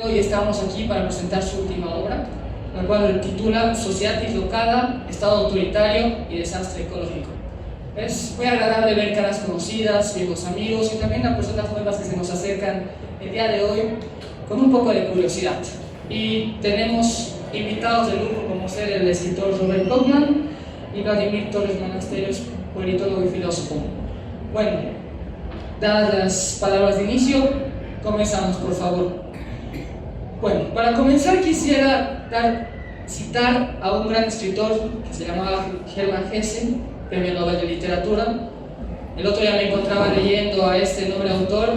Hoy estamos aquí para presentar su última obra, la cual titula Sociedad dislocada, Estado autoritario y desastre ecológico. Es muy agradable ver caras conocidas, viejos amigos y también a personas nuevas que se nos acercan el día de hoy con un poco de curiosidad. Y tenemos invitados de lujo como ser el escritor Robert Bauman y Vladimir Torres Monasterios, politólogo y filósofo. Bueno, dadas las palabras de inicio, comenzamos por favor. Bueno, para comenzar quisiera citar a un gran escritor que se llamaba Hermann Hesse, Premio Nobel de Literatura. El otro día me encontraba leyendo a este noble autor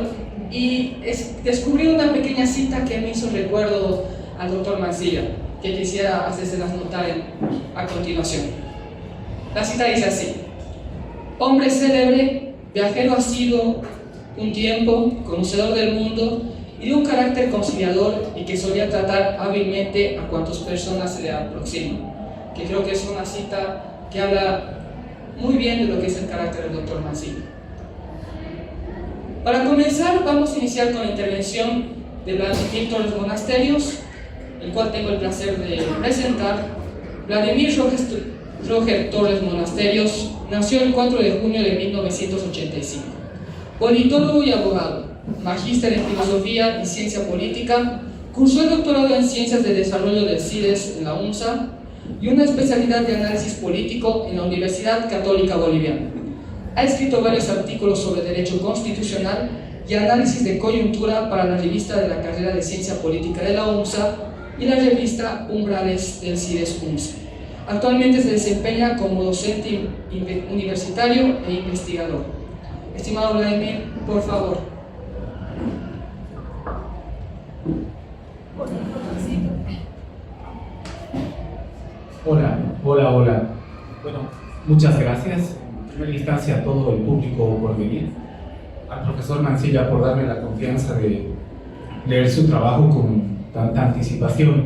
y descubrí una pequeña cita que me hizo recuerdo al doctor Mansilla, que quisiera hacérselas notar a continuación. La cita dice así: hombre célebre, viajero asiduo un tiempo, conocedor del mundo y de un carácter conciliador y que solía tratar hábilmente a cuantas personas se le aproximan. Que creo que es una cita que habla muy bien de lo que es el carácter del doctor Mansilla. Para comenzar, vamos a iniciar con la intervención de Vladimir Torres Monasterios, el cual tengo el placer de presentar. Vladimir Roger Torres Monasterios nació el 4 de junio de 1985. Politólogo y abogado, magíster en filosofía y ciencia política, cursó el doctorado en ciencias de desarrollo del CIDES en la UNSA y una especialidad de análisis político en la Universidad Católica Boliviana. Ha escrito varios artículos sobre derecho constitucional y análisis de coyuntura para la revista de la carrera de ciencia política de la UNSA y la revista Umbrales del CIDES UNSA. Actualmente se desempeña como docente universitario e investigador. Estimado Vladimir, por favor. Hola. Bueno, muchas gracias. En primera instancia a todo el público por venir, al profesor Mansilla por darme la confianza de leer su trabajo con tanta anticipación.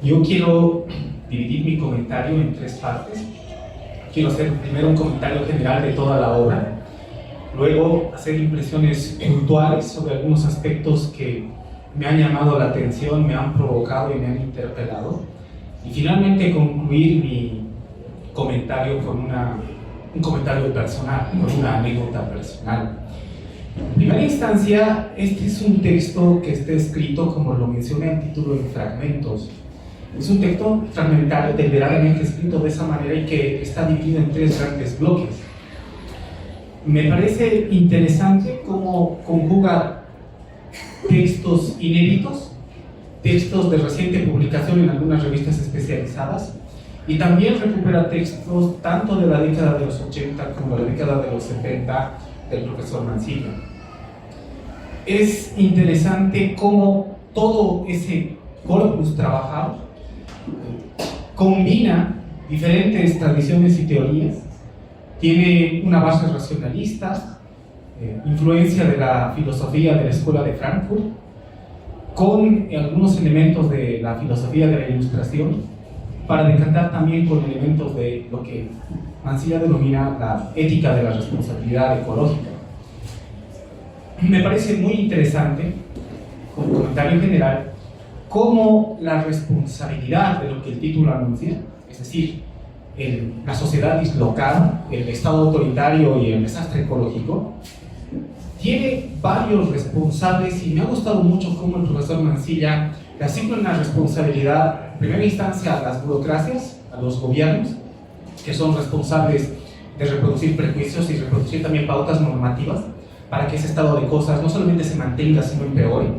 Yo quiero dividir mi comentario en tres partes. Quiero hacer primero un comentario general de toda la obra, luego hacer impresiones puntuales sobre algunos aspectos que me han llamado la atención, me han provocado y me han interpelado, y finalmente concluir mi comentario con un comentario personal, con una anécdota personal. En primera instancia, este es un texto que está escrito, como lo menciona el título, en fragmentos. Es un texto fragmentario, deliberadamente escrito de esa manera y que está dividido en tres grandes bloques. Me parece interesante cómo conjuga textos inéditos, textos de reciente publicación en algunas revistas especializadas, y también recupera textos tanto de la década de los 80 como de la década de los 70 del profesor Mansilla. Es interesante cómo todo ese corpus trabajado combina diferentes tradiciones y teorías, tiene una base racionalista, influencia de la filosofía de la Escuela de Frankfurt, con algunos elementos de la filosofía de la Ilustración, para decantar también con elementos de lo que Mansilla denomina la ética de la responsabilidad ecológica. Me parece muy interesante, como comentario general, cómo la responsabilidad de lo que el título anuncia, es decir, la sociedad dislocada, el Estado autoritario y el desastre ecológico, tiene varios responsables, y me ha gustado mucho cómo el profesor Mansilla le asigna una responsabilidad, en primera instancia, a las burocracias, a los gobiernos, que son responsables de reproducir prejuicios y reproducir también pautas normativas para que ese estado de cosas no solamente se mantenga, sino empeore.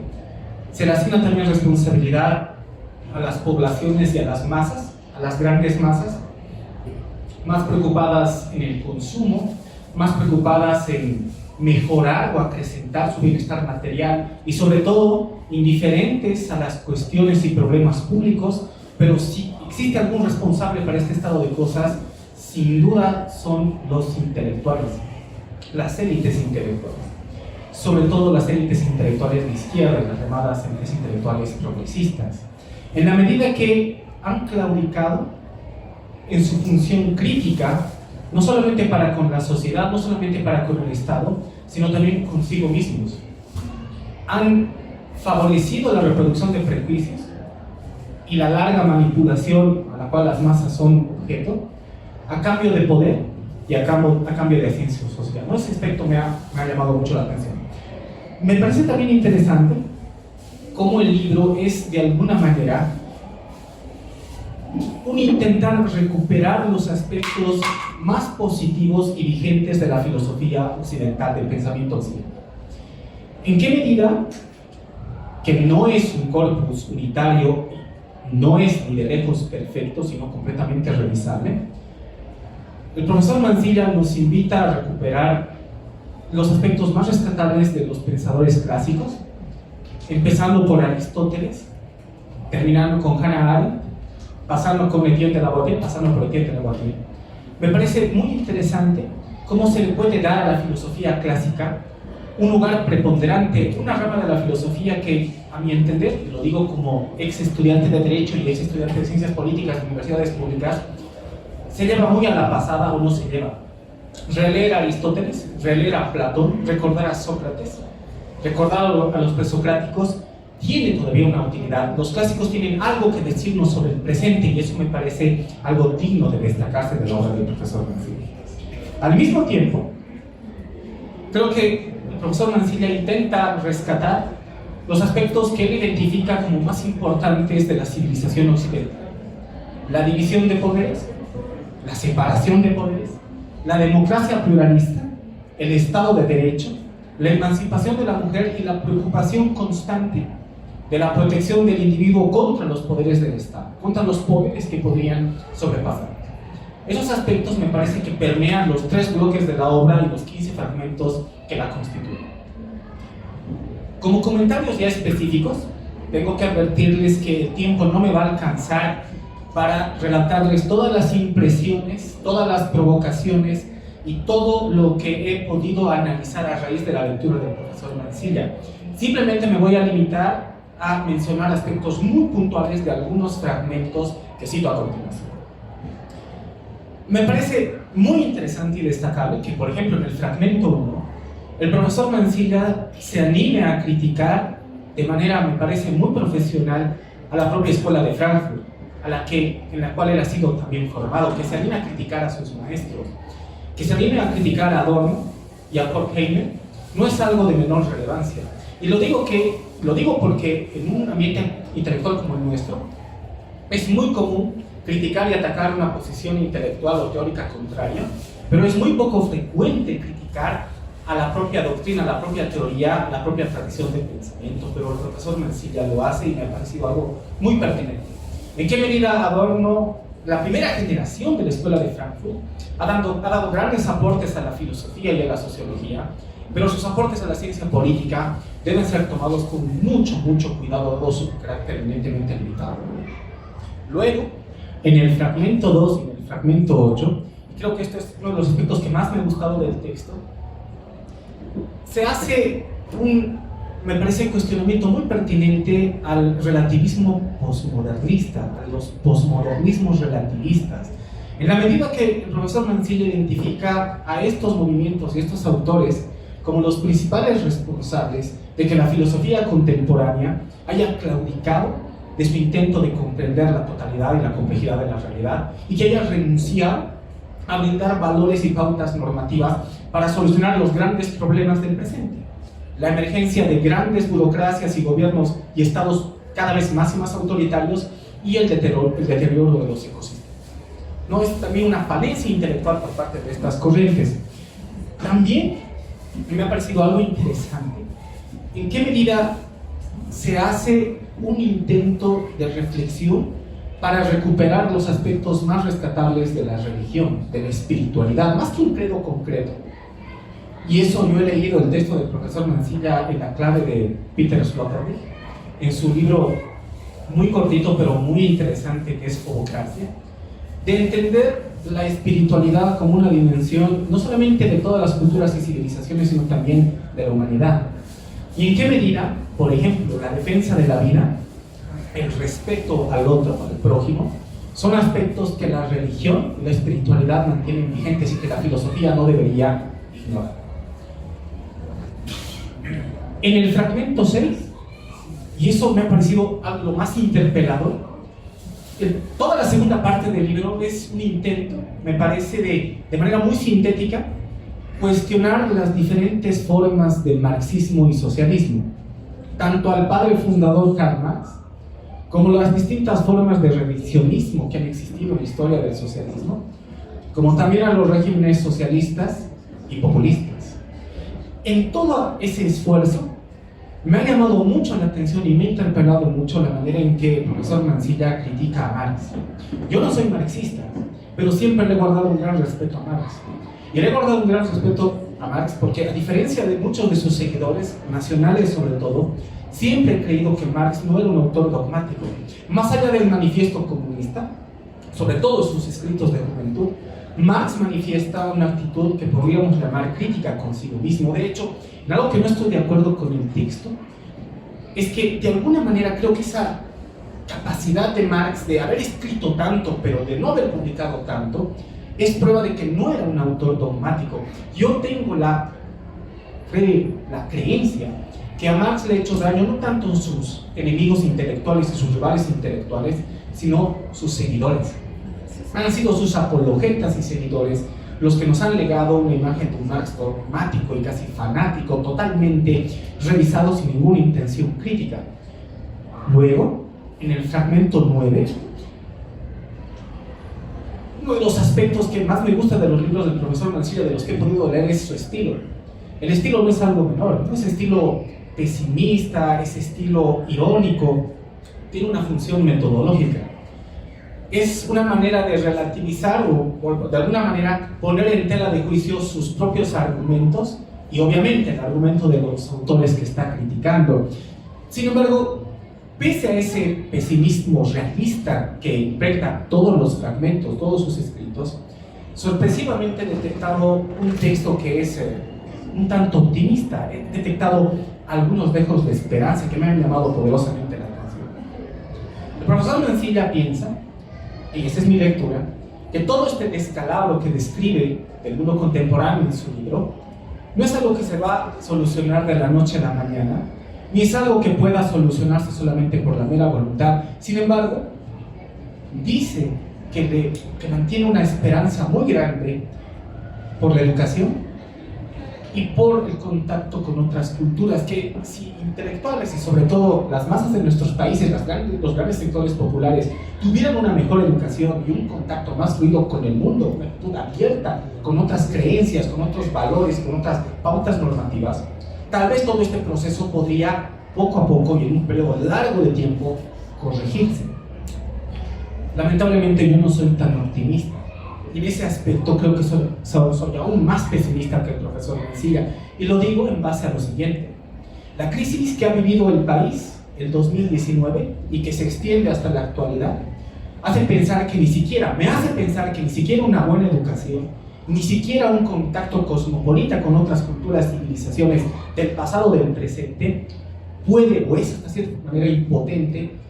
Se le asigna también responsabilidad a las poblaciones y a las masas, a las grandes masas, más preocupadas en el consumo, más preocupadas en mejorar o acrecentar su bienestar material y sobre todo indiferentes a las cuestiones y problemas públicos, pero si existe algún responsable para este estado de cosas, sin duda son los intelectuales, las élites intelectuales, sobre todo las élites intelectuales de izquierda y las llamadas élites intelectuales progresistas, en la medida que han claudicado en su función crítica, no solamente para con la sociedad, no solamente para con el Estado, sino también consigo mismos. Han favorecido la reproducción de prejuicios y la larga manipulación a la cual las masas son objeto, a cambio de poder y a cambio de ascenso social. ¿No? Ese aspecto me ha llamado mucho la atención. Me parece también interesante cómo el libro es, de alguna manera, un intentar recuperar los aspectos más positivos y vigentes de la filosofía occidental, del pensamiento occidental. ¿En qué medida? Que no es un corpus unitario, no es ni de lejos perfecto, sino completamente revisable. El profesor Mansilla nos invita a recuperar los aspectos más rescatables de los pensadores clásicos, empezando por Aristóteles, terminando con Hannah Arendt, pasando con Etienne de la Boétie, pasando por Etienne de la Boétie. Me parece muy interesante cómo se le puede dar a la filosofía clásica un lugar preponderante, una rama de la filosofía que, a mi entender, y lo digo como ex estudiante de Derecho y ex estudiante de Ciencias Políticas de universidades públicas, se lleva muy a la pasada o no se lleva. Releer a Aristóteles, releer a Platón, recordar a Sócrates, recordar a los presocráticos, tiene todavía una utilidad. Los clásicos tienen algo que decirnos sobre el presente y eso me parece algo digno de destacarse de la obra del profesor Mansilla. Al mismo tiempo, creo que el profesor Mansilla intenta rescatar los aspectos que él identifica como más importantes de la civilización occidental: la división de poderes, la separación de poderes, la democracia pluralista, el Estado de Derecho, la emancipación de la mujer y la preocupación constante de la protección del individuo contra los poderes del Estado, contra los poderes que podrían sobrepasar. Esos aspectos me parece que permean los 3 bloques de la obra y los 15 fragmentos que la constituyen. Como comentarios ya específicos, tengo que advertirles que el tiempo no me va a alcanzar para relatarles todas las impresiones, todas las provocaciones y todo lo que he podido analizar a raíz de la lectura del profesor Mansilla. Simplemente me voy a limitar a mencionar aspectos muy puntuales de algunos fragmentos que cito a continuación. Me parece muy interesante y destacable que, por ejemplo, en el fragmento 1, el profesor Mansilla se anime a criticar de manera, me parece, muy profesional a la propia escuela de Frankfurt, en la cual él ha sido también formado, que se anime a criticar a sus maestros, que se anime a criticar a Adorno y a Horkheimer, no es algo de menor relevancia. Y lo digo porque en un ambiente intelectual como el nuestro, es muy común criticar y atacar una posición intelectual o teórica contraria, pero es muy poco frecuente criticar a la propia doctrina, a la propia teoría, a la propia tradición de pensamiento, pero el profesor Mansilla lo hace y me ha parecido algo muy pertinente. ¿En qué medida Adorno, la primera generación de la escuela de Frankfurt, ha dado grandes aportes a la filosofía y a la sociología, pero sus aportes a la ciencia política deben ser tomados con mucho cuidado, dado su carácter evidentemente limitado? Luego, en el fragmento 2 y en el fragmento 8, y creo que este es uno de los aspectos que más me ha gustado del texto, se hace me parece un cuestionamiento muy pertinente al relativismo posmodernista, a los posmodernismos relativistas. En la medida que el profesor Mansilla identifica a estos movimientos y estos autores como los principales responsables de que la filosofía contemporánea haya claudicado de su intento de comprender la totalidad y la complejidad de la realidad y que haya renunciado a brindar valores y pautas normativas para solucionar los grandes problemas del presente. La emergencia de grandes burocracias y gobiernos y estados cada vez más y más autoritarios y el deterioro de los ecosistemas. ¿No? Es también una falencia intelectual por parte de estas corrientes. También me ha parecido algo interesante en qué medida se hace un intento de reflexión para recuperar los aspectos más rescatables de la religión, de la espiritualidad, más que un credo concreto. Y eso yo he leído el texto del profesor Mansilla en la clave de Peter Sloterdijk, en su libro muy cortito pero muy interesante que es Obocracia, de entender la espiritualidad como una dimensión no solamente de todas las culturas y civilizaciones, sino también de la humanidad. Y en qué medida, por ejemplo, la defensa de la vida, el respeto al otro, al prójimo, son aspectos que la religión y la espiritualidad mantienen vigentes y que la filosofía no debería ignorar. En el fragmento 6 y eso me ha parecido algo más interpelador. Toda la segunda parte del libro es un intento, me parece, de manera muy sintética, cuestionar las diferentes formas de marxismo y socialismo, tanto al padre fundador Karl Marx, como las distintas formas de revisionismo que han existido en la historia del socialismo, como también a los regímenes socialistas y populistas. En todo ese esfuerzo, me ha llamado mucho la atención y me ha interpelado mucho la manera en que el profesor Mansilla critica a Marx. Yo no soy marxista, pero siempre le he guardado un gran respeto a Marx. Y le he guardado un gran respeto a Marx porque, a diferencia de muchos de sus seguidores, nacionales sobre todo, siempre he creído que Marx no era un autor dogmático. Más allá del manifiesto comunista, sobre todo sus escritos de juventud, Marx manifiesta una actitud que podríamos llamar crítica consigo mismo. De hecho, en algo que no estoy de acuerdo con el texto, es que de alguna manera creo que esa capacidad de Marx de haber escrito tanto, pero de no haber publicado tanto, es prueba de que no era un autor dogmático. Yo tengo la creencia que a Marx le ha hecho daño no tanto sus enemigos intelectuales y sus rivales intelectuales, sino sus seguidores. Han sido sus apologetas y seguidores los que nos han legado una imagen de un Marx dogmático y casi fanático, totalmente revisado sin ninguna intención crítica. Luego, en el fragmento 9, uno de los aspectos que más me gusta de los libros del profesor Mansilla, de los que he podido leer, es su estilo. El estilo no es algo menor, no es estilo pesimista, es estilo irónico, tiene una función metodológica. Es una manera de relativizar o de alguna manera poner en tela de juicio sus propios argumentos y obviamente el argumento de los autores que está criticando. Sin embargo, pese a ese pesimismo realista que impregna todos los fragmentos, todos sus escritos, sorpresivamente he detectado un texto que es un tanto optimista. He detectado algunos dejos de esperanza que me han llamado poderosamente la atención. El profesor Mansilla piensa, y esa es mi lectura, que todo este descalabro que describe el mundo contemporáneo en su libro no es algo que se va a solucionar de la noche a la mañana, ni es algo que pueda solucionarse solamente por la mera voluntad. Sin embargo, dice que mantiene una esperanza muy grande por la educación y por el contacto con otras culturas, que si intelectuales y sobre todo las masas de nuestros países, los grandes sectores populares, tuvieran una mejor educación y un contacto más fluido con el mundo, una actitud abierta, con otras creencias, con otros valores, con otras pautas normativas, tal vez todo este proceso podría poco a poco y en un periodo largo de tiempo corregirse. Lamentablemente yo no soy tan optimista. Y en ese aspecto creo que soy aún más pesimista que el profesor Mansilla. Y lo digo en base a lo siguiente. La crisis que ha vivido el país el 2019 y que se extiende hasta la actualidad, me hace pensar que ni siquiera una buena educación, ni siquiera un contacto cosmopolita con otras culturas, civilizaciones del pasado o del presente, puede o es hasta cierta manera impotente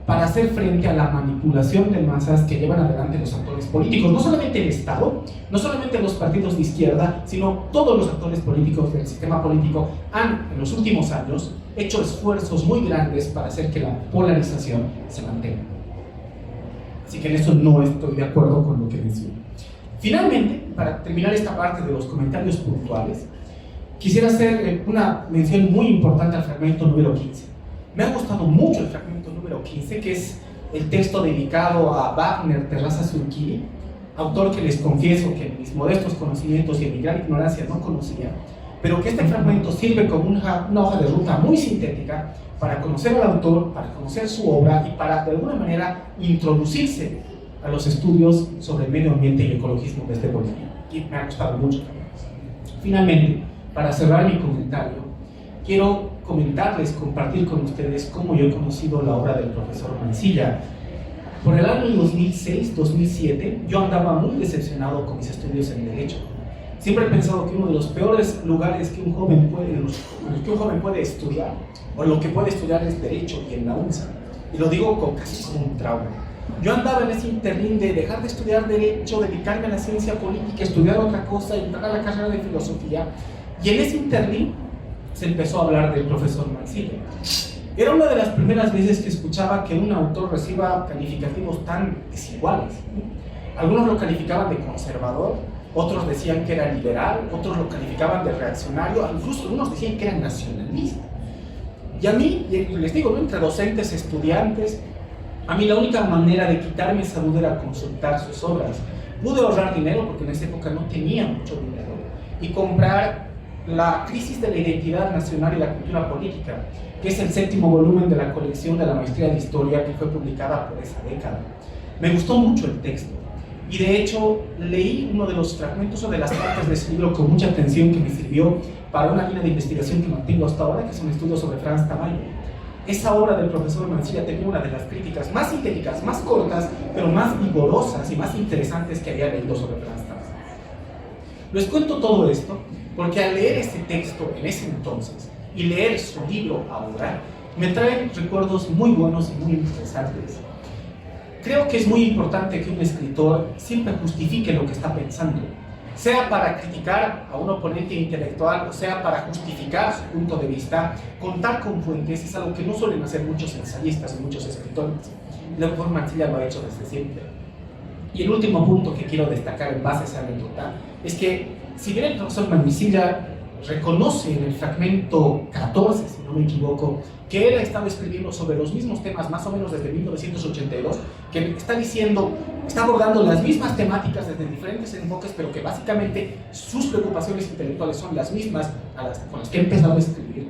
para hacer frente a la manipulación de masas que llevan adelante los actores políticos, no solamente el Estado, no solamente los partidos de izquierda, sino todos los actores políticos del sistema político han, en los últimos años, hecho esfuerzos muy grandes para hacer que la polarización se mantenga. Así que en eso no estoy de acuerdo con lo que menciono. Finalmente, para terminar esta parte de los comentarios puntuales, quisiera hacer una mención muy importante al fragmento número 15. Me ha gustado mucho el fragmento número 15, que es el texto dedicado a Wagner Terrassa-Surquini, autor que les confieso que en mis modestos conocimientos y en mi gran ignorancia no conocía, pero que este fragmento sirve como una hoja de ruta muy sintética para conocer al autor, para conocer su obra y para de alguna manera introducirse a los estudios sobre el medio ambiente y el ecologismo desde Bolivia. Y me ha gustado mucho también. Finalmente, para cerrar mi comentario, quiero compartir con ustedes cómo yo he conocido la obra del profesor Mansilla. Por el año 2006-2007, yo andaba muy decepcionado con mis estudios en Derecho. Siempre he pensado que uno de los peores lugares que un joven puede estudiar, o lo que puede estudiar, es Derecho y en la UNSA. Y lo digo casi como un trauma. Yo andaba en ese interín de dejar de estudiar Derecho, dedicarme a la ciencia política, estudiar otra cosa, entrar a la carrera de Filosofía. Y en ese interín se empezó a hablar del profesor Mansilla. Era una de las primeras veces que escuchaba que un autor reciba calificativos tan desiguales. Algunos lo calificaban de conservador, otros decían que era liberal, otros lo calificaban de reaccionario, incluso algunos decían que era nacionalista. Y a mí, les digo, ¿no?, entre docentes, estudiantes, a mí la única manera de quitarme esa duda era consultar sus obras. Pude ahorrar dinero porque en esa época no tenía mucho dinero y comprar La crisis de la identidad nacional y la cultura política, que es el 7º volumen de la colección de la maestría de historia que fue publicada por esa década. Me gustó mucho el texto y de hecho leí uno de los fragmentos o de las partes de ese libro con mucha atención, que me sirvió para una línea de investigación que mantengo hasta ahora, que es un estudio sobre Frans Tamayo. Esa obra del profesor Mansilla tenía una de las críticas más sintéticas, más cortas, pero más vigorosas y más interesantes que había leído sobre Frans Tamayo. Les cuento todo esto porque al leer este texto en ese entonces y leer su libro ahora, me traen recuerdos muy buenos y muy interesantes. Creo que es muy importante que un escritor siempre justifique lo que está pensando, sea para criticar a un oponente intelectual o sea para justificar su punto de vista. Contar con fuentes es algo que no suelen hacer muchos ensayistas y muchos escritores. El doctor Mansilla lo ha hecho desde siempre. Y el último punto que quiero destacar en base a esa anécdota es que, si bien el profesor Mansilla reconoce en el fragmento 14, si no me equivoco, que él ha estado escribiendo sobre los mismos temas más o menos desde 1982, que está abordando las mismas temáticas desde diferentes enfoques, pero que básicamente sus preocupaciones intelectuales son las mismas con las que ha empezado a escribir.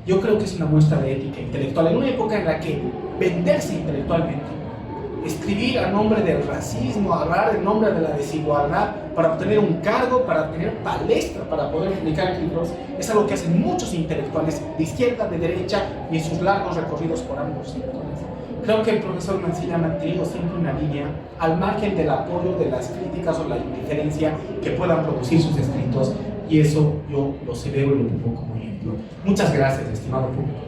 Yo creo que es una muestra de ética intelectual en una época en la que venderse intelectualmente, escribir a nombre del racismo, hablar en nombre de la desigualdad para obtener un cargo, para tener palestra, para poder publicar libros, es algo que hacen muchos intelectuales de izquierda, de derecha y en sus largos recorridos por ambos sectores. Creo que el profesor Mansilla ha mantenido siempre una línea al margen del apoyo, de las críticas o la indiferencia que puedan producir sus escritos, y eso yo lo celebro y lo pongo como ejemplo. Muchas gracias, estimado público.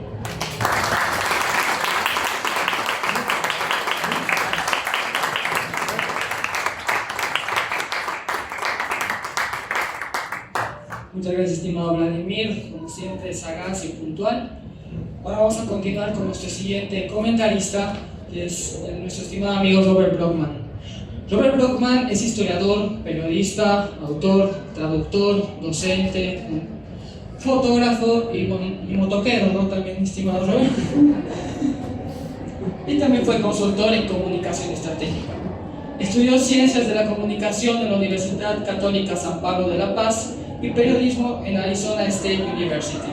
Muchas gracias, estimado Vladimir, como siempre sagaz y puntual. Ahora vamos a continuar con nuestro siguiente comentarista, que es nuestro estimado amigo Robert Blockman. Robert Blockman es historiador, periodista, autor, traductor, docente, fotógrafo y motoquero, ¿no? También, estimado Robert. Y también fue consultor en comunicación estratégica. Estudió Ciencias de la Comunicación en la Universidad Católica San Pablo de La Paz y periodismo en Arizona State University.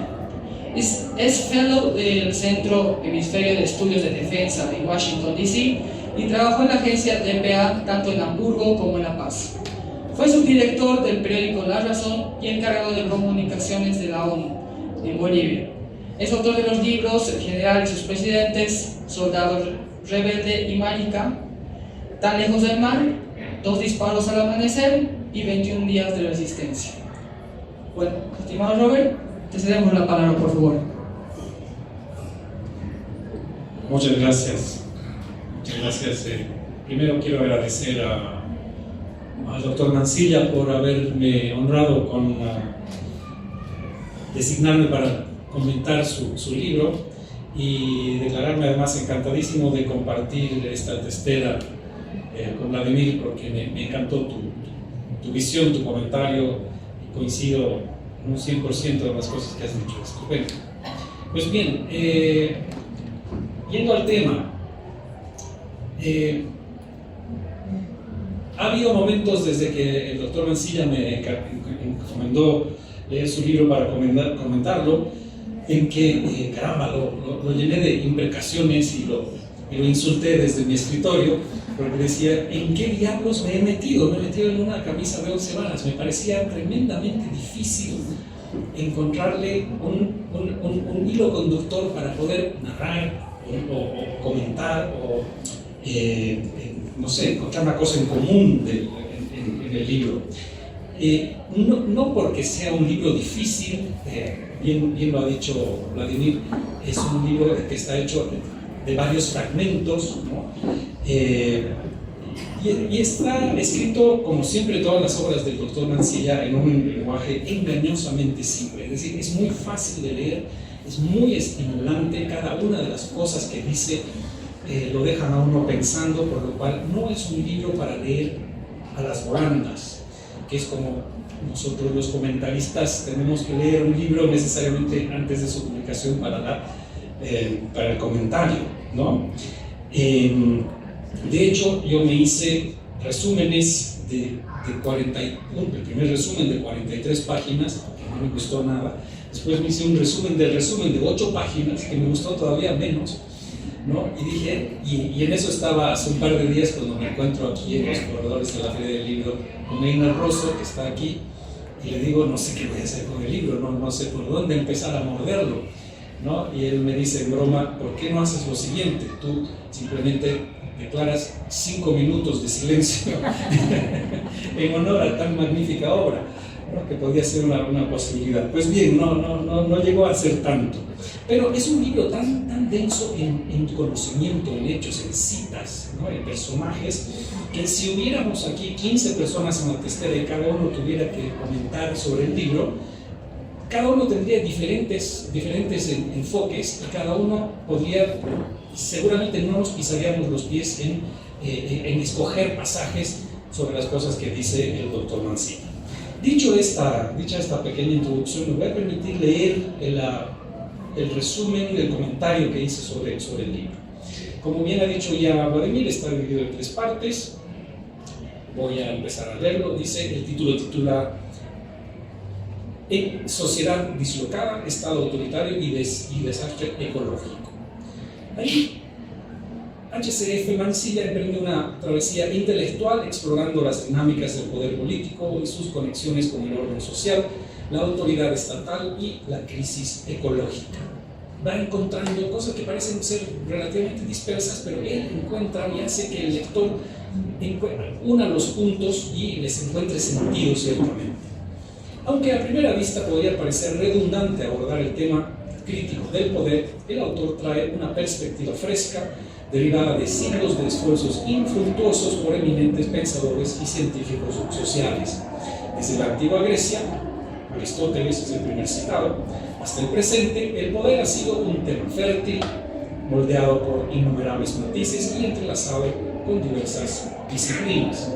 Es fellow del Centro Hemisferio de Estudios de Defensa de Washington, D.C. y trabajó en la agencia DPA tanto en Hamburgo como en La Paz. Fue subdirector del periódico La Razón y encargado de comunicaciones de la ONU en Bolivia. Es autor de los libros El general y sus presidentes, Soldado rebelde y marica, Tan lejos del mar, 2 disparos al amanecer y 21 días de resistencia. Bueno, estimado Robert, te cedemos la palabra, por favor. Muchas gracias. Muchas gracias. Primero quiero agradecer al doctor Mansilla por haberme honrado con designarme para comentar su libro, y declararme además encantadísimo de compartir esta testera con Vladimir, porque me encantó tu visión, tu comentario. Coincido un 100% de las cosas que has dicho. Estupendo. Pues bien, yendo al tema, ha habido momentos desde que el doctor Mansilla me encomendó leer su libro para comentarlo, en que, caramba, lo llené de imprecaciones y lo insulté desde mi escritorio, porque decía, ¿en qué diablos me he metido? Me he metido en una camisa de 11 varas. Me parecía tremendamente difícil encontrarle un hilo conductor para poder narrar o comentar o, no sé, encontrar una cosa en común en el libro. No porque sea un libro difícil, bien lo ha dicho Vladimir, es un libro que está hecho de varios fragmentos, ¿no? Y está escrito, como siempre todas las obras del doctor Mansilla, en un lenguaje engañosamente simple. Es decir, es muy fácil de leer es muy estimulante, cada una de las cosas que dice lo dejan a uno pensando, por lo cual no es un libro para leer a las volandas, que es como nosotros los comentaristas tenemos que leer un libro necesariamente antes de su publicación para el comentario, ¿no? De hecho, yo me hice resúmenes de 41, el primer resumen de 43 páginas, que no me gustó nada. Después me hice un resumen de 8 páginas, que me gustó todavía menos, ¿no? Y dije, y en eso estaba hace un par de días cuando me encuentro aquí en los corredores de la Feria del Libro con Einar Rosso, que está aquí, y le digo, no sé qué voy a hacer con el libro, no sé por dónde empezar a morderlo, ¿no? Y él me dice en broma, ¿por qué no haces lo siguiente? Tú simplemente declaras 5 minutos de silencio en honor a tan magnífica obra, ¿no? Que podía ser una posibilidad. Pues bien, no llegó a ser tanto. Pero es un libro tan denso en conocimiento, en hechos, en citas, ¿no? En personajes, que si hubiéramos aquí 15 personas en la testera y cada uno tuviera que comentar sobre el libro, cada uno tendría diferentes enfoques y cada uno podría, seguramente no nos pisaríamos los pies en escoger pasajes sobre las cosas que dice el doctor Mancilla. Dicha esta pequeña introducción, me voy a permitir leer el resumen del comentario que hice sobre el libro. Como bien ha dicho ya Vladimir, está dividido en 3 partes. Voy a empezar a leerlo. El título titula Sociedad dislocada, Estado autoritario y desastre ecológico. Ahí HCF Mancilla emprende una travesía intelectual explorando las dinámicas del poder político y sus conexiones con el orden social, la autoridad estatal y la crisis ecológica. Va encontrando cosas que parecen ser relativamente dispersas, pero él encuentra y hace que el lector una los puntos y les encuentre sentido ciertamente. Aunque a primera vista podría parecer redundante abordar el tema crítico del poder, el autor trae una perspectiva fresca derivada de siglos de esfuerzos infructuosos por eminentes pensadores y científicos sociales. Desde la antigua Grecia, Aristóteles es el primer citado, hasta el presente, el poder ha sido un tema fértil, moldeado por innumerables matices y entrelazado con diversas disciplinas.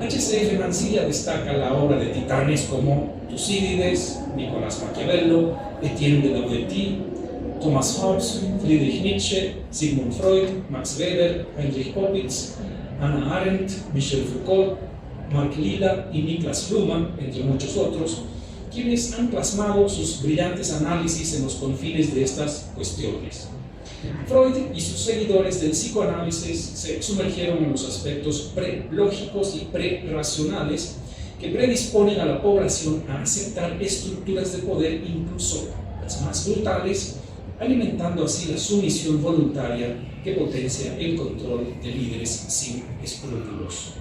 HCF Mancilla destaca la obra de titanes como Tucídides, Nicolás Maquiavelo, Etienne de Laboétie, Thomas Hobbes, Friedrich Nietzsche, Sigmund Freud, Max Weber, Heinrich Popitz, Hannah Arendt, Michel Foucault, Mark Lilla y Niklas Luhmann, entre muchos otros, quienes han plasmado sus brillantes análisis en los confines de estas cuestiones. Freud y sus seguidores del psicoanálisis se sumergieron en los aspectos prelógicos y prerracionales que predisponen a la población a aceptar estructuras de poder, incluso las más brutales, alimentando así la sumisión voluntaria que potencia el control de líderes sin escrúpulos.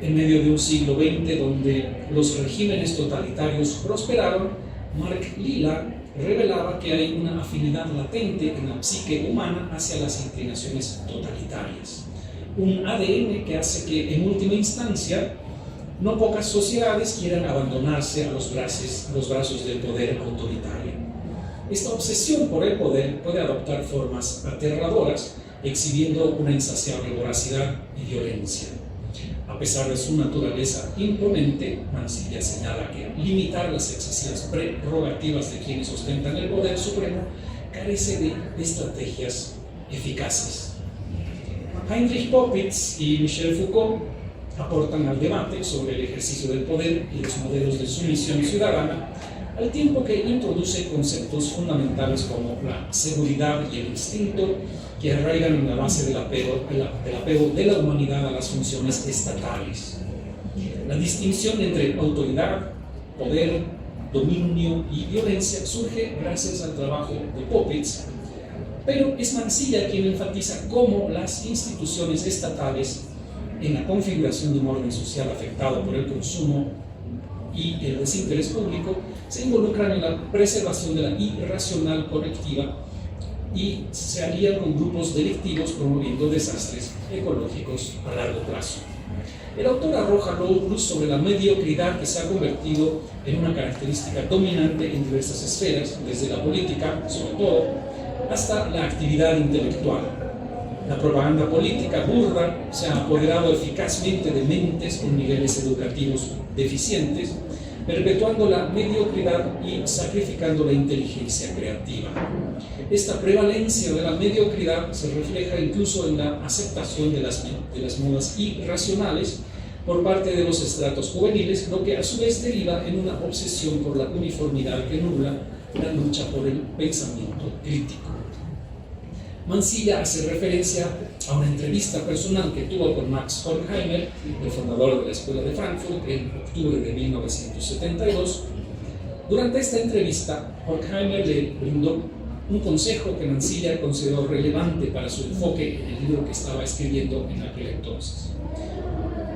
En medio de un siglo XX donde los regímenes totalitarios prosperaron, Mark Lilla revelaba que hay una afinidad latente en la psique humana hacia las inclinaciones totalitarias. Un ADN que hace que, en última instancia, no pocas sociedades quieran abandonarse a los brazos del poder autoritario. Esta obsesión por el poder puede adoptar formas aterradoras, exhibiendo una insaciable voracidad y violencia. A pesar de su naturaleza imponente, Mancilla señala que limitar las excesivas prerrogativas de quienes ostentan el poder supremo carece de estrategias eficaces. Heinrich Popitz y Michel Foucault aportan al debate sobre el ejercicio del poder y los modelos de sumisión ciudadana, al tiempo que introduce conceptos fundamentales como la seguridad y el instinto, que arraigan en la base del apego de la humanidad a las funciones estatales. La distinción entre autoridad, poder, dominio y violencia surge gracias al trabajo de Popitz, pero es Mancilla quien enfatiza cómo las instituciones estatales, en la configuración de un orden social afectado por el consumo y el desinterés público, se involucran en la preservación de la irracional colectiva y se alían con grupos delictivos promoviendo desastres ecológicos a largo plazo. El autor arroja luz sobre la mediocridad que se ha convertido en una característica dominante en diversas esferas, desde la política, sobre todo, hasta la actividad intelectual. La propaganda política burda se ha apoderado eficazmente de mentes con niveles educativos deficientes, perpetuando la mediocridad y sacrificando la inteligencia creativa. Esta prevalencia de la mediocridad se refleja incluso en la aceptación de las modas irracionales por parte de los estratos juveniles, lo que a su vez deriva en una obsesión por la uniformidad que nubla la lucha por el pensamiento crítico. Mansilla hace referencia a una entrevista personal que tuvo con Max Horkheimer, el fundador de la Escuela de Frankfurt, en octubre de 1972. Durante esta entrevista, Horkheimer le brindó un consejo que Mansilla consideró relevante para su enfoque en el libro que estaba escribiendo en aquel entonces.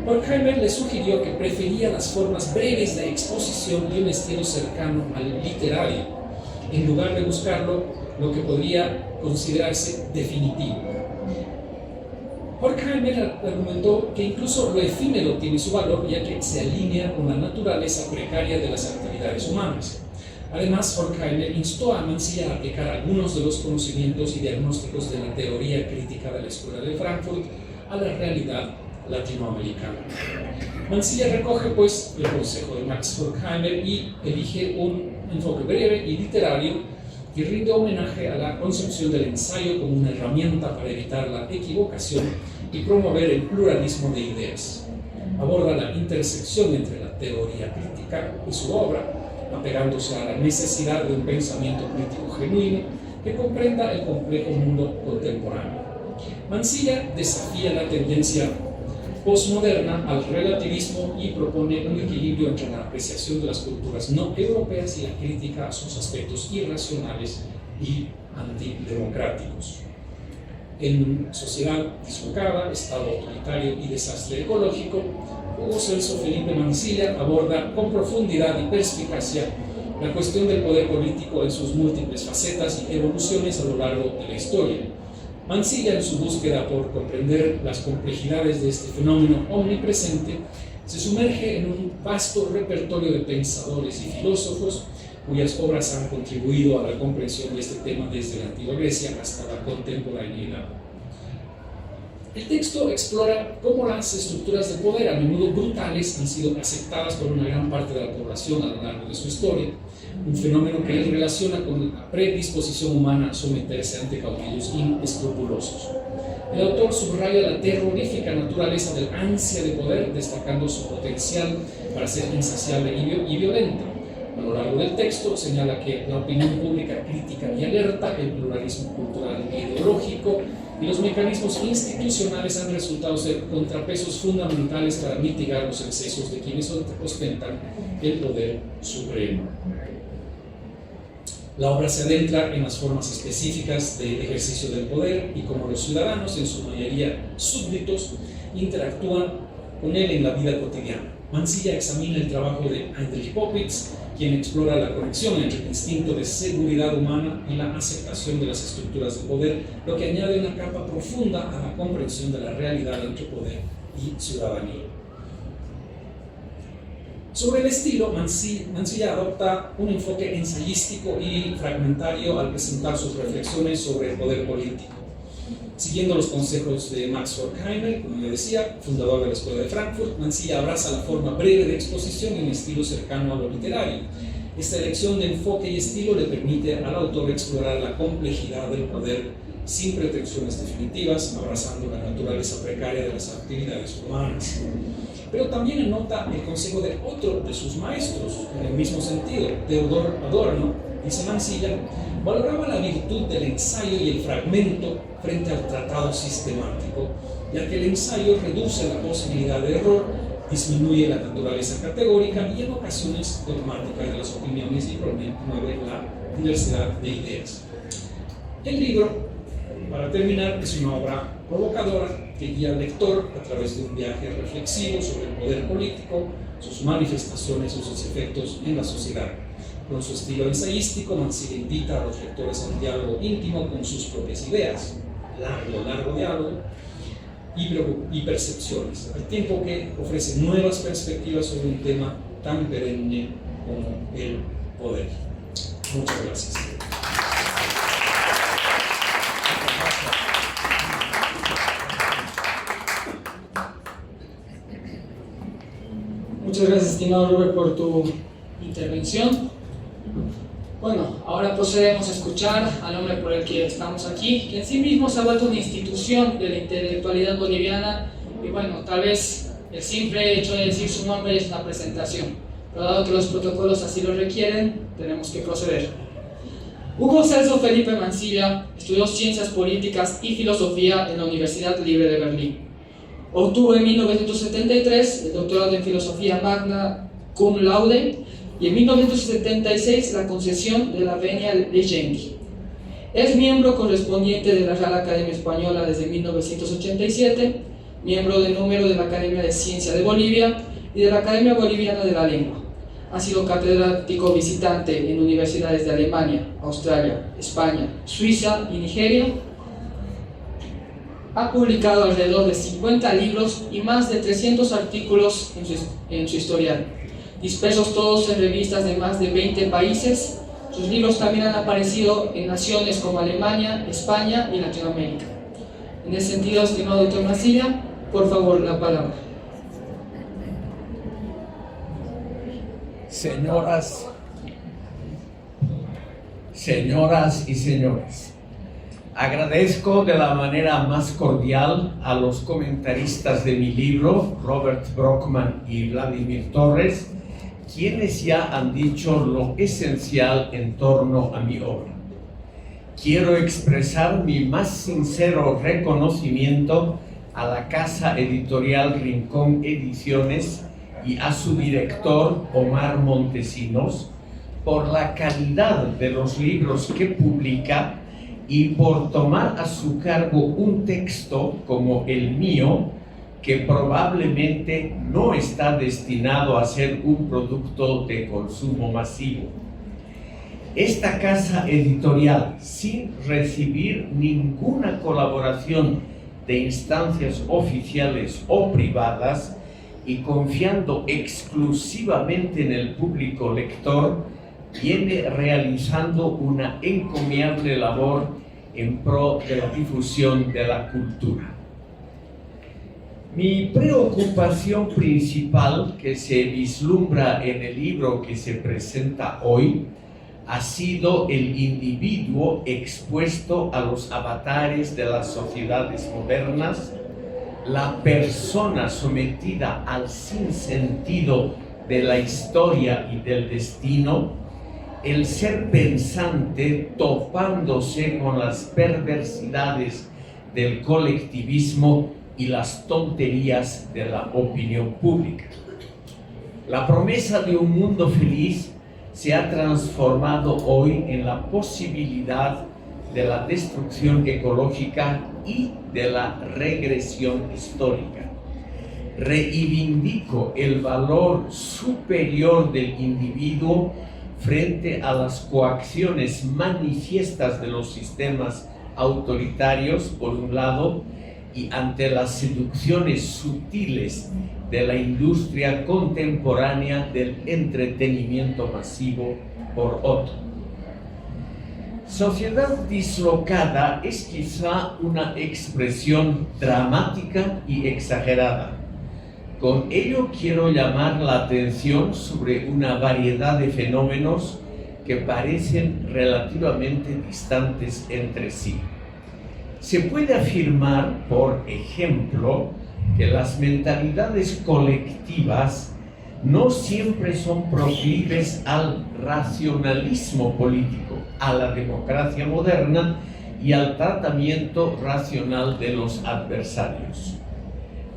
Horkheimer le sugirió que prefería las formas breves de exposición y un estilo cercano al literario, en lugar de buscarlo lo que podría considerarse definitivo. Horkheimer argumentó que incluso lo efímero tiene su valor, ya que se alinea con la naturaleza precaria de las actividades humanas. Además, Horkheimer instó a Mansilla a aplicar algunos de los conocimientos y diagnósticos de la teoría crítica de la Escuela de Frankfurt a la realidad latinoamericana. Mansilla recoge pues el consejo de Max Horkheimer y elige un enfoque breve y literario que rinde homenaje a la concepción del ensayo como una herramienta para evitar la equivocación y promover el pluralismo de ideas. Aborda la intersección entre la teoría crítica y su obra, apegándose a la necesidad de un pensamiento crítico genuino que comprenda el complejo mundo contemporáneo. Mansilla desafía la tendencia postmoderna al relativismo y propone un equilibrio entre la apreciación de las culturas no europeas y la crítica a sus aspectos irracionales y antidemocráticos. En Sociedad dislocada, Estado autoritario y desastre ecológico, Hugo Celso Felipe Mansilla aborda con profundidad y perspicacia la cuestión del poder político en sus múltiples facetas y evoluciones a lo largo de la historia. Mansilla, en su búsqueda por comprender las complejidades de este fenómeno omnipresente, se sumerge en un vasto repertorio de pensadores y filósofos cuyas obras han contribuido a la comprensión de este tema desde la antigua Grecia hasta la contemporaneidad. El texto explora cómo las estructuras de poder, a menudo brutales, han sido aceptadas por una gran parte de la población a lo largo de su historia, un fenómeno que él relaciona con la predisposición humana a someterse ante caudillos inescrupulosos. El autor subraya la terrorífica naturaleza del ansia de poder, destacando su potencial para ser insaciable y violenta. A lo largo del texto señala que la opinión pública crítica y alerta, el pluralismo cultural e ideológico y los mecanismos institucionales han resultado ser contrapesos fundamentales para mitigar los excesos de quienes ostentan el poder supremo. La obra se adentra en las formas específicas del ejercicio del poder y cómo los ciudadanos, en su mayoría súbditos, interactúan con él en la vida cotidiana. Mansilla examina el trabajo de Heinrich Popitz, quien explora la conexión entre el instinto de seguridad humana y la aceptación de las estructuras de poder, lo que añade una capa profunda a la comprensión de la realidad entre poder y ciudadanía. Sobre el estilo, Mansilla adopta un enfoque ensayístico y fragmentario al presentar sus reflexiones sobre el poder político. Siguiendo los consejos de Max Horkheimer, como yo decía, fundador de la Escuela de Frankfurt, Mansilla abraza la forma breve de exposición en un estilo cercano a lo literario. Esta elección de enfoque y estilo le permite al autor explorar la complejidad del poder sin pretensiones definitivas, abrazando la naturaleza precaria de las actividades humanas. Pero también anota el consejo de otro de sus maestros, en el mismo sentido, Theodor Adorno, dice Mansilla, valoraba la virtud del ensayo y el fragmento frente al tratado sistemático, ya que el ensayo reduce la posibilidad de error, disminuye la naturaleza categórica y en ocasiones dogmática de las opiniones y promueve la diversidad de ideas. El libro, para terminar, es una obra provocadora que guía al lector a través de un viaje reflexivo sobre el poder político, sus manifestaciones y sus efectos en la sociedad. Con su estilo ensayístico, Mansilla invita a los lectores a un diálogo íntimo con sus propias ideas. Largo diálogo. y percepciones, al tiempo que ofrece nuevas perspectivas sobre un tema tan perenne como el poder. Muchas gracias. Muchas gracias, estimado Robert, por tu intervención. Bueno, ahora procedemos a escuchar al hombre por el que estamos aquí, que en sí mismo se ha vuelto una institución de la intelectualidad boliviana, y bueno, tal vez el simple hecho de decir su nombre es una presentación, pero dado que los protocolos así lo requieren, tenemos que proceder. Hugo Celso Felipe Mansilla estudió Ciencias Políticas y Filosofía en la Universidad Libre de Berlín. Obtuvo en 1973 el doctorado en Filosofía Magna Cum Laude y en 1976 la concesión de la Venia Legendi. Es miembro correspondiente de la Real Academia Española desde 1987, miembro de número de la Academia de Ciencia de Bolivia y de la Academia Boliviana de la Lengua. Ha sido catedrático visitante en universidades de Alemania, Australia, España, Suiza y Nigeria. Ha publicado alrededor de 50 libros y más de 300 artículos en su historial, dispersos todos en revistas de más de 20 países. Sus libros también han aparecido en naciones como Alemania, España y Latinoamérica. En ese sentido, estimado doctor Mansilla, por favor, la palabra. Señoras y señores, agradezco de la manera más cordial a los comentaristas de mi libro, Robert Brockman y Vladimir Torres, quienes ya han dicho lo esencial en torno a mi obra. Quiero expresar mi más sincero reconocimiento a la casa editorial Rincón Ediciones y a su director, Omar Montesinos, por la calidad de los libros que publica y por tomar a su cargo un texto como el mío, que probablemente no está destinado a ser un producto de consumo masivo. Esta casa editorial, sin recibir ninguna colaboración de instancias oficiales o privadas y confiando exclusivamente en el público lector, viene realizando una encomiable labor en pro de la difusión de la cultura. Mi preocupación principal, que se vislumbra en el libro que se presenta hoy, ha sido el individuo expuesto a los avatares de las sociedades modernas, la persona sometida al sinsentido de la historia y del destino, el ser pensante topándose con las perversidades del colectivismo y las tonterías de la opinión pública. La promesa de un mundo feliz se ha transformado hoy en la posibilidad de la destrucción ecológica y de la regresión histórica. Reivindico el valor superior del individuo frente a las coacciones manifiestas de los sistemas autoritarios, por un lado, y ante las seducciones sutiles de la industria contemporánea del entretenimiento masivo, por otro. Sociedad dislocada es quizá una expresión dramática y exagerada. Con ello quiero llamar la atención sobre una variedad de fenómenos que parecen relativamente distantes entre sí. Se puede afirmar, por ejemplo, que las mentalidades colectivas no siempre son proclives al racionalismo político, a la democracia moderna y al tratamiento racional de los adversarios.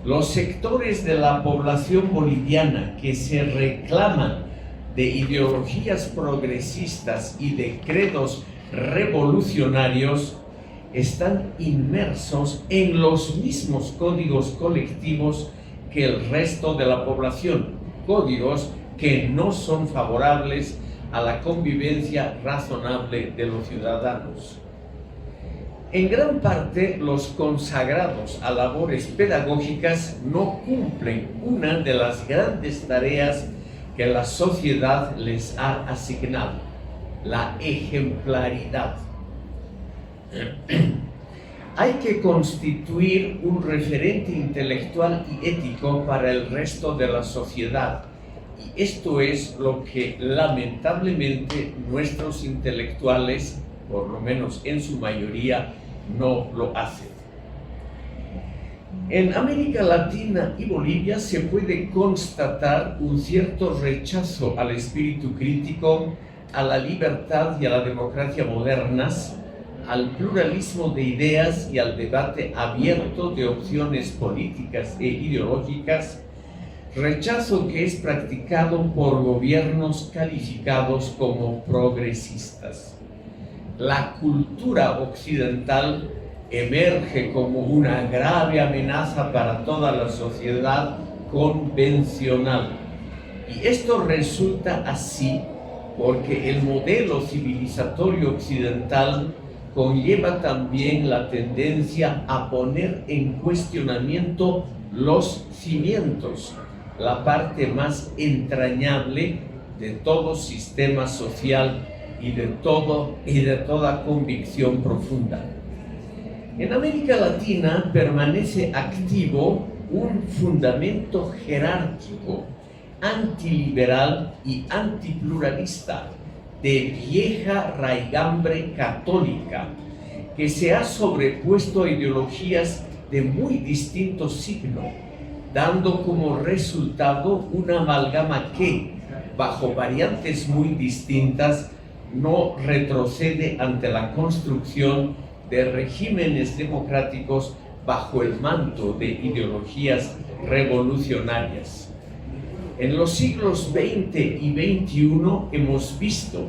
Los sectores de la población boliviana que se reclaman de ideologías progresistas y de credos revolucionarios están inmersos en los mismos códigos colectivos que el resto de la población, códigos que no son favorables a la convivencia razonable de los ciudadanos. En gran parte, los consagrados a labores pedagógicas no cumplen una de las grandes tareas que la sociedad les ha asignado, la ejemplaridad. Hay que constituir un referente intelectual y ético para el resto de la sociedad, y esto es lo que lamentablemente nuestros intelectuales, por lo menos en su mayoría, no lo hacen. En América Latina y Bolivia se puede constatar un cierto rechazo al espíritu crítico, a la libertad y a la democracia modernas, al pluralismo de ideas y al debate abierto de opciones políticas e ideológicas, rechazo que es practicado por gobiernos calificados como progresistas. La cultura occidental emerge como una grave amenaza para toda la sociedad convencional. Y esto resulta así porque el modelo civilizatorio occidental conlleva también la tendencia a poner en cuestionamiento los cimientos, la parte más entrañable de todo sistema social y de toda convicción profunda. En América Latina permanece activo un fundamento jerárquico, antiliberal y antipluralista, de vieja raigambre católica, que se ha sobrepuesto a ideologías de muy distinto signo, dando como resultado una amalgama que, bajo variantes muy distintas, no retrocede ante la construcción de regímenes democráticos bajo el manto de ideologías revolucionarias. En los siglos XX y XXI hemos visto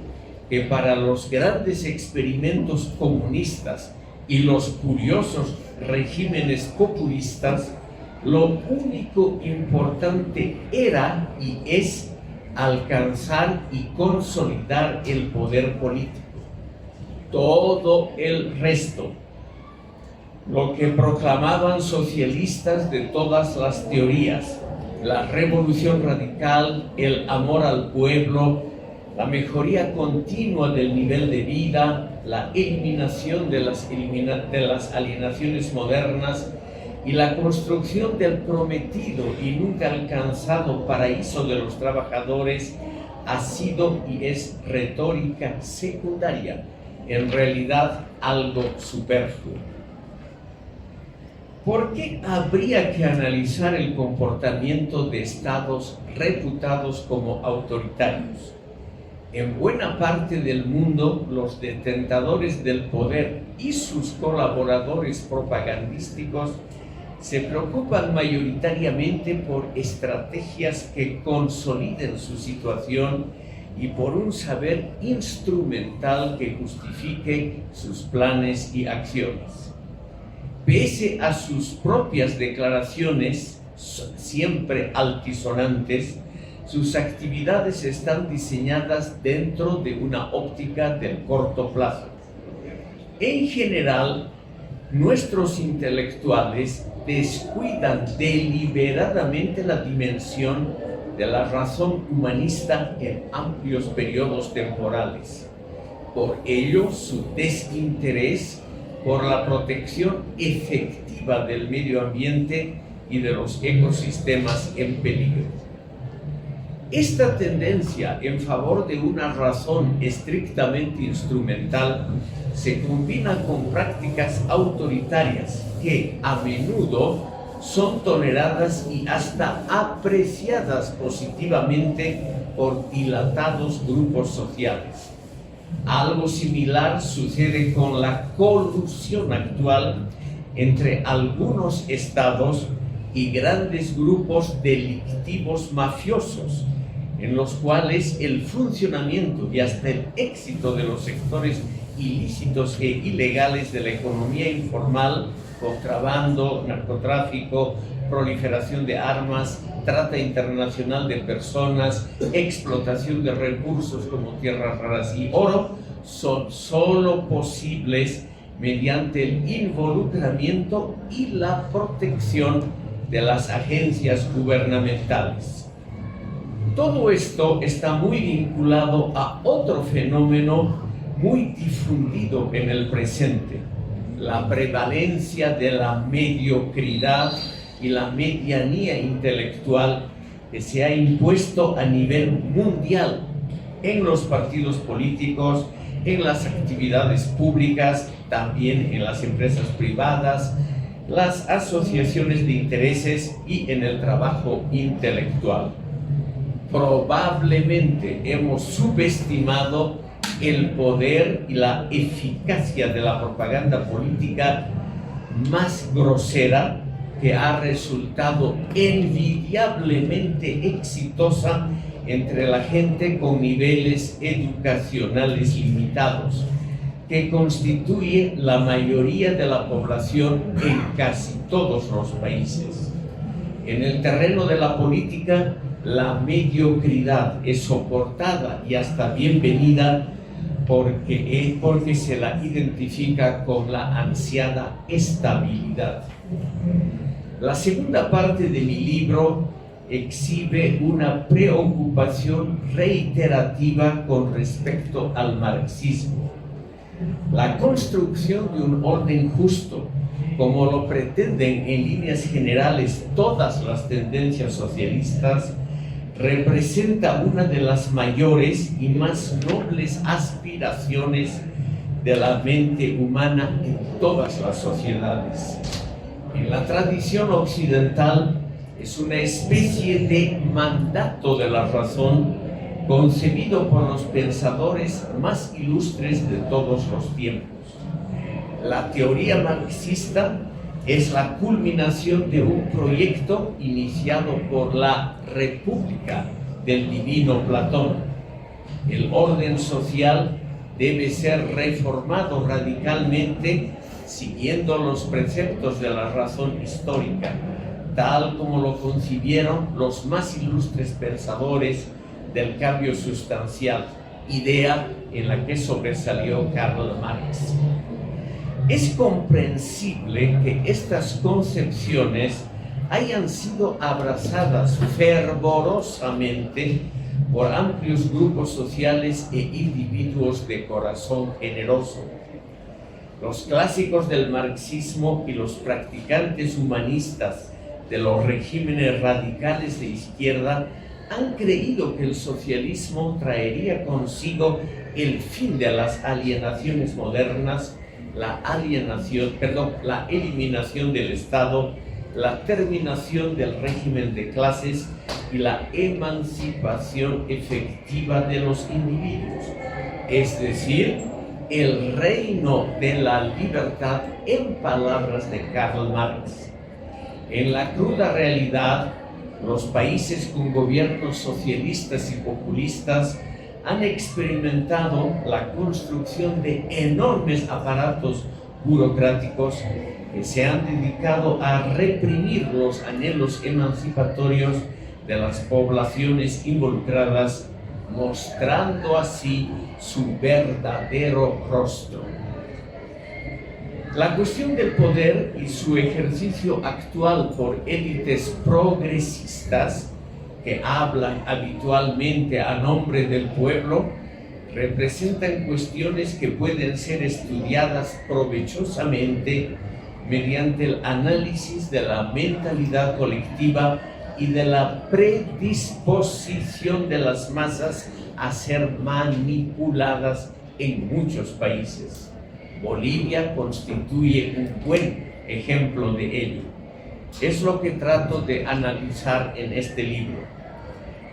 que para los grandes experimentos comunistas y los curiosos regímenes populistas, lo único importante era y es alcanzar y consolidar el poder político. Todo el resto, lo que proclamaban socialistas de todas las teorías, la revolución radical, el amor al pueblo, la mejoría continua del nivel de vida, la eliminación de las alienaciones modernas y la construcción del prometido y nunca alcanzado paraíso de los trabajadores ha sido y es retórica secundaria, en realidad algo superfluo. ¿Por qué habría que analizar el comportamiento de estados reputados como autoritarios? En buena parte del mundo, los detentadores del poder y sus colaboradores propagandísticos se preocupan mayoritariamente por estrategias que consoliden su situación y por un saber instrumental que justifique sus planes y acciones. Pese a sus propias declaraciones, siempre altisonantes, sus actividades están diseñadas dentro de una óptica del corto plazo. En general, nuestros intelectuales descuidan deliberadamente la dimensión de la razón humanista en amplios periodos temporales. Por ello, su desinterés por la protección efectiva del medio ambiente y de los ecosistemas en peligro. Esta tendencia en favor de una razón estrictamente instrumental se combina con prácticas autoritarias que a menudo son toleradas y hasta apreciadas positivamente por dilatados grupos sociales. Algo similar sucede con la colusión actual entre algunos estados y grandes grupos delictivos mafiosos, en los cuales el funcionamiento y hasta el éxito de los sectores ilícitos e ilegales de la economía informal, contrabando, narcotráfico, proliferación de armas, trata internacional de personas, explotación de recursos como tierras raras y oro, son solo posibles mediante el involucramiento y la protección de las agencias gubernamentales. Todo esto está muy vinculado a otro fenómeno muy difundido en el presente: la prevalencia de la mediocridad y la medianía intelectual que se ha impuesto a nivel mundial en los partidos políticos, en las actividades públicas, también en las empresas privadas, las asociaciones de intereses y en el trabajo intelectual. Probablemente hemos subestimado el poder y la eficacia de la propaganda política más grosera, que ha resultado envidiablemente exitosa entre la gente con niveles educacionales limitados, que constituye la mayoría de la población en casi todos los países. En el terreno de la política, la mediocridad es soportada y hasta bienvenida porque se la identifica con la ansiada estabilidad. La segunda parte de mi libro exhibe una preocupación reiterativa con respecto al marxismo. La construcción de un orden justo, como lo pretenden en líneas generales todas las tendencias socialistas, representa una de las mayores y más nobles aspiraciones de la mente humana en todas las sociedades. En la tradición occidental es una especie de mandato de la razón concebido por los pensadores más ilustres de todos los tiempos. La teoría marxista es la culminación de un proyecto iniciado por la República del divino Platón. El orden social debe ser reformado radicalmente siguiendo los preceptos de la razón histórica, tal como lo concibieron los más ilustres pensadores del cambio sustancial, idea en la que sobresalió Karl Marx. Es comprensible que estas concepciones hayan sido abrazadas fervorosamente por amplios grupos sociales e individuos de corazón generoso. Los clásicos del marxismo y los practicantes humanistas de los regímenes radicales de izquierda han creído que el socialismo traería consigo el fin de las alienaciones modernas, la eliminación del Estado, la terminación del régimen de clases y la emancipación efectiva de los individuos, es decir, el reino de la libertad en palabras de Karl Marx. En la cruda realidad, los países con gobiernos socialistas y populistas han experimentado la construcción de enormes aparatos burocráticos que se han dedicado a reprimir los anhelos emancipatorios de las poblaciones involucradas, mostrando así su verdadero rostro. La cuestión del poder y su ejercicio actual por élites progresistas que hablan habitualmente a nombre del pueblo representan cuestiones que pueden ser estudiadas provechosamente mediante el análisis de la mentalidad colectiva y de la predisposición de las masas a ser manipuladas en muchos países. Bolivia constituye un buen ejemplo de ello. Es lo que trato de analizar en este libro.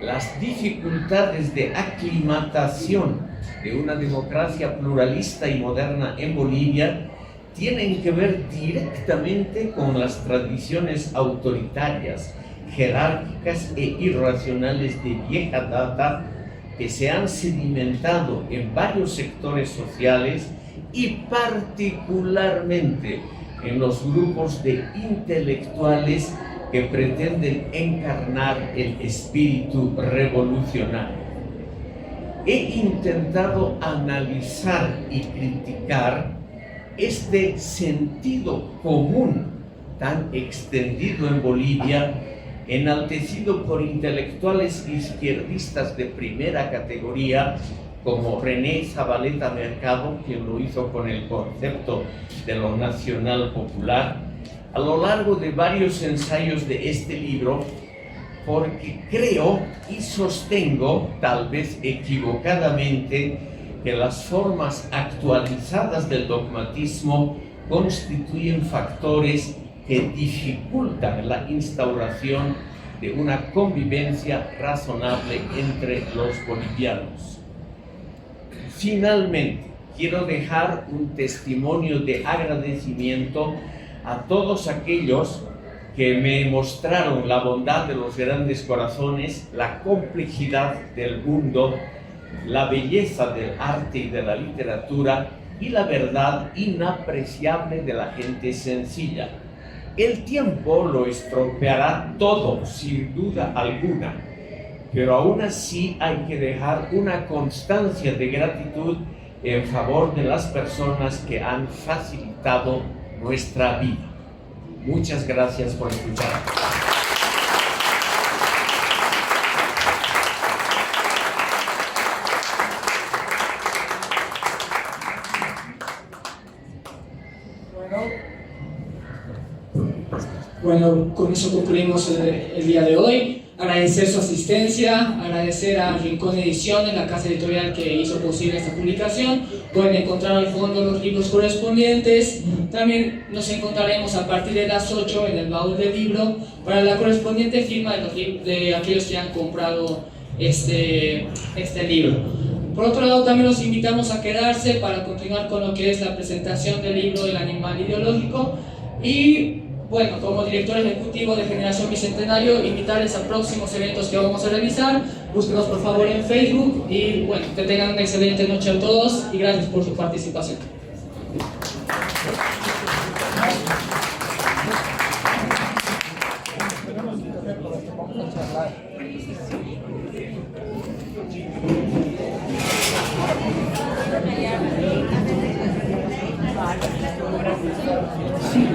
Las dificultades de aclimatación de una democracia pluralista y moderna en Bolivia tienen que ver directamente con las tradiciones autoritarias, jerárquicas e irracionales de vieja data que se han sedimentado en varios sectores sociales y particularmente en los grupos de intelectuales que pretenden encarnar el espíritu revolucionario. He intentado analizar y criticar este sentido común tan extendido en Bolivia, enaltecido por intelectuales izquierdistas de primera categoría como René Zabaleta Mercado, quien lo hizo con el concepto de lo nacional popular, a lo largo de varios ensayos de este libro, porque creo y sostengo, tal vez equivocadamente, que las formas actualizadas del dogmatismo constituyen factores que dificultan la instauración de una convivencia razonable entre los bolivianos. Finalmente, quiero dejar un testimonio de agradecimiento a todos aquellos que me mostraron la bondad de los grandes corazones, la complejidad del mundo, la belleza del arte y de la literatura y la verdad inapreciable de la gente sencilla. El tiempo lo estropeará todo, sin duda alguna, pero aún así hay que dejar una constancia de gratitud en favor de las personas que han facilitado nuestra vida. Muchas gracias por escuchar. Bueno, con eso concluimos el día de hoy. Agradecer su asistencia, agradecer a Rincón Ediciones, la casa editorial que hizo posible esta publicación. Pueden encontrar al fondo los libros correspondientes. También nos encontraremos a partir de las 8 en el baúl del libro para la correspondiente firma de aquellos que han comprado este libro. Por otro lado, también los invitamos a quedarse para continuar con lo que es la presentación del libro El Animal Ideológico. Y bueno, como director ejecutivo de Generación Bicentenario, invitarles a próximos eventos que vamos a realizar. Búsquenos por favor en Facebook y bueno, que tengan una excelente noche a todos y gracias por su participación. Sí.